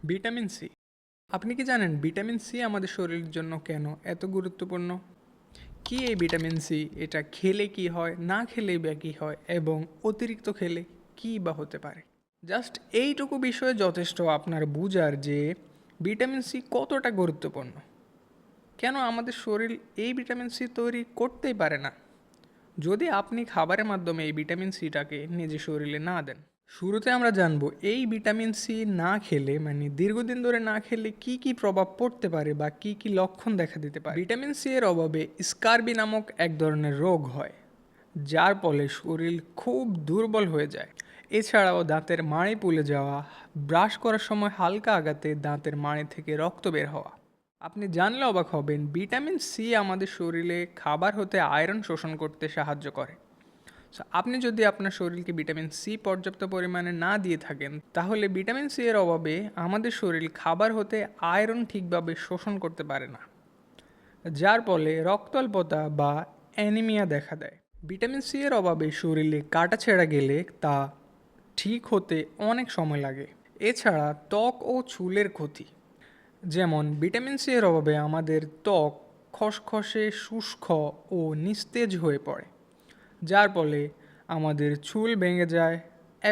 Vitamin C. আপনি কি জানেন ভিটামিন সি আমাদের শরীরের জন্য কেন এত গুরুত্বপূর্ণ? কি এই ভিটামিন সি? এটা খেলে কি হয়, না খেলেই বা কী হয় এবং অতিরিক্ত খেলে কী বা হতে পারে? জাস্ট এইটুকু বিষয়ে যথেষ্ট আপনার বুঝার যে ভিটামিন সি কতটা গুরুত্বপূর্ণ। কেন আমাদের শরীর এই ভিটামিন সি তৈরি করতেই পারে না যদি আপনি খাবারের মাধ্যমে এই ভিটামিন সিটাকে নিজের শরীরে না দেন। শুরুতে আমরা জানবো এই ভিটামিন সি না খেলে মানে দীর্ঘদিন ধরে না খেলে কি কি প্রভাব পড়তে পারে বা কি কি লক্ষণ দেখা দিতে পারে। ভিটামিন সি এর অভাবে স্কারবি নামক এক ধরনের রোগ হয়, যার ফলে শরীর খুব দুর্বল হয়ে যায়। এছাড়াও দাঁতের মাড়ি ফুলে যাওয়া, ব্রাশ করার সময় হালকা আঘাতে দাঁতের মাড়ি থেকে রক্ত বের হওয়া। আপনি জানলে অবাক হবেন, ভিটামিন সি আমাদের শরীরে খাবার হতে আয়রন শোষণ করতে সাহায্য করে। সো আপনি যদি আপনার শরীরকে ভিটামিন সি পর্যাপ্ত পরিমাণে না দিয়ে থাকেন, তাহলে ভিটামিন সি এর অভাবে আমাদের শরীর খাবার হতে আয়রন ঠিকভাবে শোষণ করতে পারে না, যার ফলে রক্তাল্পতা বা অ্যানিমিয়া দেখা দেয়। ভিটামিন সি এর অভাবে শরীরে কাটাছেঁড়া গেলে তা ঠিক হতে অনেক সময় লাগে। এছাড়া ত্বক ও চুলের ক্ষতি, যেমন ভিটামিন সি এর অভাবে আমাদের ত্বক খসখসে, শুষ্ক ও নিস্তেজ হয়ে পড়ে, যার ফলে আমাদের চুল ভেঙে যায়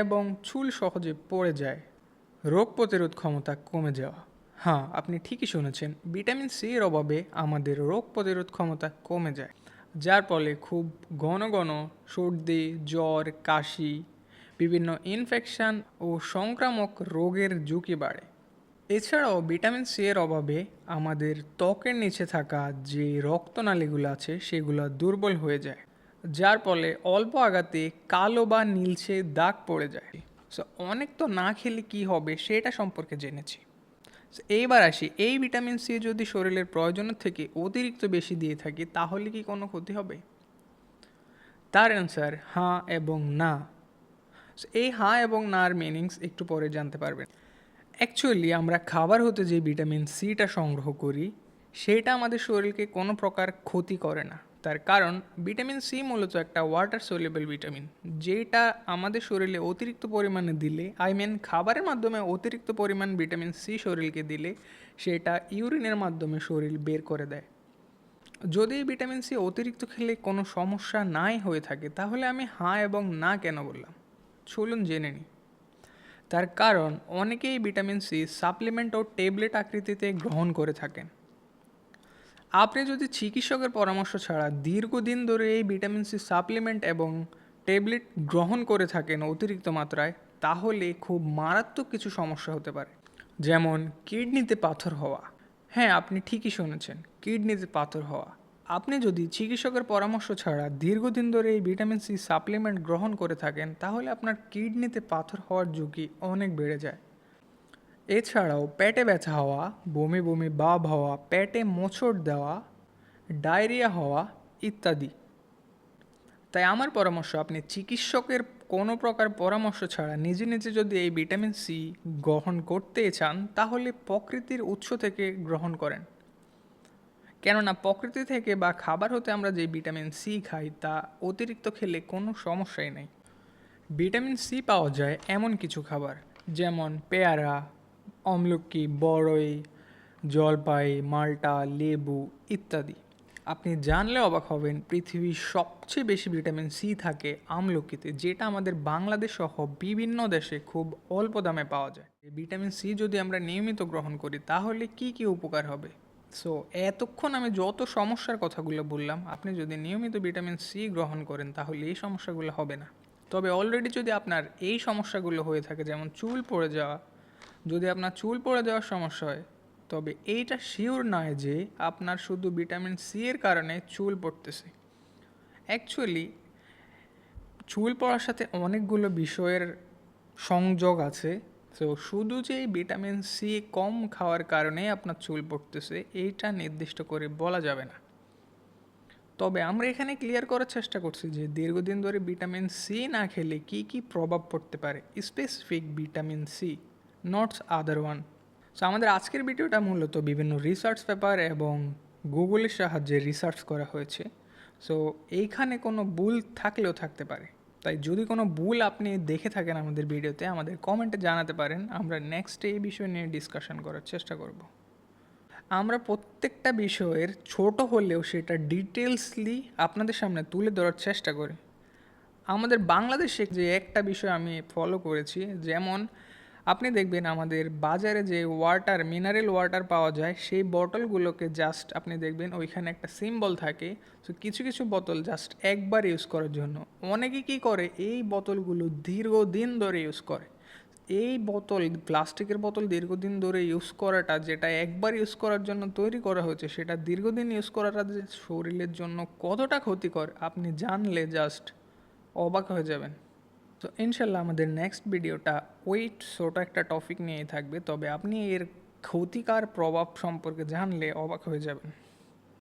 এবং চুল সহজে পড়ে যায়। রোগ প্রতিরোধ ক্ষমতা কমে যাওয়া। হ্যাঁ, আপনি ঠিকই শুনেছেন, ভিটামিন সি এর অভাবে আমাদের রোগ প্রতিরোধ ক্ষমতা কমে যায়, যার ফলে খুব ঘন ঘন সর্দি, জ্বর, কাশি, বিভিন্ন ইনফেকশন ও সংক্রামক রোগের ঝুঁকি বাড়ে। এছাড়াও ভিটামিন সি এর অভাবে আমাদের ত্বকের নিচে থাকা যে রক্তনালীগুলো আছে সেগুলো দুর্বল হয়ে যায়, যার ফলে অল্প আঘাতে কালো বা নীলচে দাগ পড়ে যায়। সো অনেক তো না খেলে কি হবে সেটা সম্পর্কে জেনেছি। এইবার আসি, এই ভিটামিন সি যদি শরীরের প্রয়োজনের থেকে অতিরিক্ত বেশি দিয়ে থাকি তাহলে কি কোনো ক্ষতি হবে? তার অ্যান্সার হ্যাঁ এবং না। এই হ্যাঁ এবং নার মিনিংস একটু পরে জানতে পারবেন। অ্যাকচুয়ালি আমরা খাবার হতে যে ভিটামিন সিটা সংগ্রহ করি সেটা আমাদের শরীরকে কোনো প্রকার ক্ষতি করে না। তার কারণ ভিটামিন সি মূলত একটা ওয়াটার সলিউবল ভিটামিন, যেটা আমাদের শরীরে অতিরিক্ত পরিমাণে দিলে, খাবারের মাধ্যমে অতিরিক্ত পরিমাণ ভিটামিন সি শরীরকে দিলে সেটা ইউরিনের মাধ্যমে শরীর বের করে দেয়। যদি ভিটামিন সি অতিরিক্ত খেলে কোনো সমস্যা নাই হয়ে থাকে তাহলে আমি হ্যাঁ এবং না কেন বললাম, চলুন জেনে নিই। তার কারণ অনেকেই ভিটামিন সি সাপ্লিমেন্ট ও ট্যাবলেট আকৃতিতে গ্রহণ করে থাকেন। আপনি যদি চিকিৎসকের পরামর্শ ছাড়া দীর্ঘদিন ধরে এই ভিটামিন সি সাপ্লিমেন্ট এবং ট্যাবলেট গ্রহণ করে থাকেন অতিরিক্ত মাত্রায়, তাহলে খুব মারাত্মক কিছু সমস্যা হতে পারে, যেমন কিডনিতে পাথর হওয়া। হ্যাঁ, আপনি ঠিকই শুনেছেন, কিডনিতে পাথর হওয়া। আপনি যদি চিকিৎসকের পরামর্শ ছাড়া দীর্ঘদিন ধরে এই ভিটামিন সি সাপ্লিমেন্ট গ্রহণ করে থাকেন তাহলে আপনার কিডনিতে পাথর হওয়ার ঝুঁকি অনেক বেড়ে যায়। এছাড়াও পেটে ব্যথা হওয়া, বমি বমি ভাব হওয়া, পেটে মোচড় দেওয়া, ডায়রিয়া হওয়া ইত্যাদি। তাই আমার পরামর্শ, আপনি চিকিৎসকের কোনো প্রকার পরামর্শ ছাড়া নিজে নিজে যদি এই ভিটামিন সি গ্রহণ করতে চান তাহলে প্রকৃতির উৎস থেকে গ্রহণ করেন। কেননা প্রকৃতি থেকে বা খাবার হতে আমরা যে ভিটামিন সি খাই তা অতিরিক্ত খেলে কোনো সমস্যাই নেই। ভিটামিন সি পাওয়া যায় এমন কিছু খাবার, যেমন পেয়ারা, আমলকি, বড়ই, জলপাই, মাল্টা, লেবু ইত্যাদি। আপনি জানলে অবাক হবেন, পৃথিবীর সবচেয়ে বেশি ভিটামিন সি থাকে আমলকিতে, যেটা আমাদের বাংলাদেশ সহ বিভিন্ন দেশে খুব অল্প দামে পাওয়া যায়। এই ভিটামিন সি যদি আমরা নিয়মিত গ্রহণ করি তাহলে কি কি উপকার হবে? সো এতক্ষণ আমি যত সমস্যার কথাগুলো বললাম, আপনি যদি নিয়মিত ভিটামিন সি গ্রহণ করেন তাহলে এই সমস্যাগুলো হবে না। তবে অলরেডি যদি আপনার এই সমস্যাগুলো হয়ে থাকে, যেমন চুল পড়ে যাওয়া, যদি আপনার চুল পড়ে যাওয়ার সমস্যা হয়, তবে এইটা শিওর নয় যে আপনার শুধু ভিটামিন সি এর কারণে চুল পড়তেছে। অ্যাকচুয়ালি চুল পড়ার সাথে অনেকগুলো বিষয়ের সংযোগ আছে। তো শুধু যে ভিটামিন সি কম খাওয়ার কারণে আপনার চুল পড়তেছে এইটা নির্দিষ্ট করে বলা যাবে না। তবে আমরা এখানে ক্লিয়ার করার চেষ্টা করছি যে দীর্ঘদিন ধরে ভিটামিন সি না খেলে কি কি প্রভাব পড়তে পারে, specific vitamin C, nuts other one. So আমাদের আজকের ভিডিওটা মূলত বিভিন্ন রিসার্চ পেপার এবং গুগলের সাহায্যে রিসার্চ করা হয়েছে। সো এইখানে কোনো ভুল থাকলেও থাকতে পারে। তাই যদি কোনো ভুল আপনি দেখে থাকেন আমাদের ভিডিওতে আমাদের কমেন্টে জানাতে পারেন, আমরা নেক্সট এই বিষয় নিয়ে ডিসকাশন করার চেষ্টা করব। আমরা প্রত্যেকটা বিষয়ের ছোট হলেও সেটা ডিটেলসলি আপনাদের সামনে তুলে ধরার চেষ্টা করি। আমাদের বাংলাদেশে যে একটা বিষয় আমি ফলো করেছি, যেমন আপনি দেখবেন আমাদের বাজারে যে ওয়াটার মিনারেল ওয়াটার পাওয়া যায় সেই বোতলগুলোকে জাস্ট আপনি দেখবেন ওইখানে একটা সিম্বল থাকে। তো কিছু কিছু বোতল জাস্ট একবার ইউজ করার জন্য। অনেকে কী করে এই বোতলগুলো দীর্ঘদিন ধরে ইউজ করে। এই বোতল প্লাস্টিকের বোতল দীর্ঘদিন ধরে ইউজ করাটা, যেটা একবার ইউজ করার জন্য তৈরি করা হয়েছে, সেটা দীর্ঘদিন ইউজ করাটা যে শরীরের জন্য কতটা ক্ষতিকর আপনি জানলে জাস্ট অবাক হয়ে যাবেন। তো ইনশাল্লাহ আমাদের নেক্সট ভিডিওটা ওয়েট ছোট একটা টপিক নিয়েই থাকবে, তবে আপনি এর ক্ষতিকার প্রভাব সম্পর্কে জানলে অবাক হয়ে যাবেন।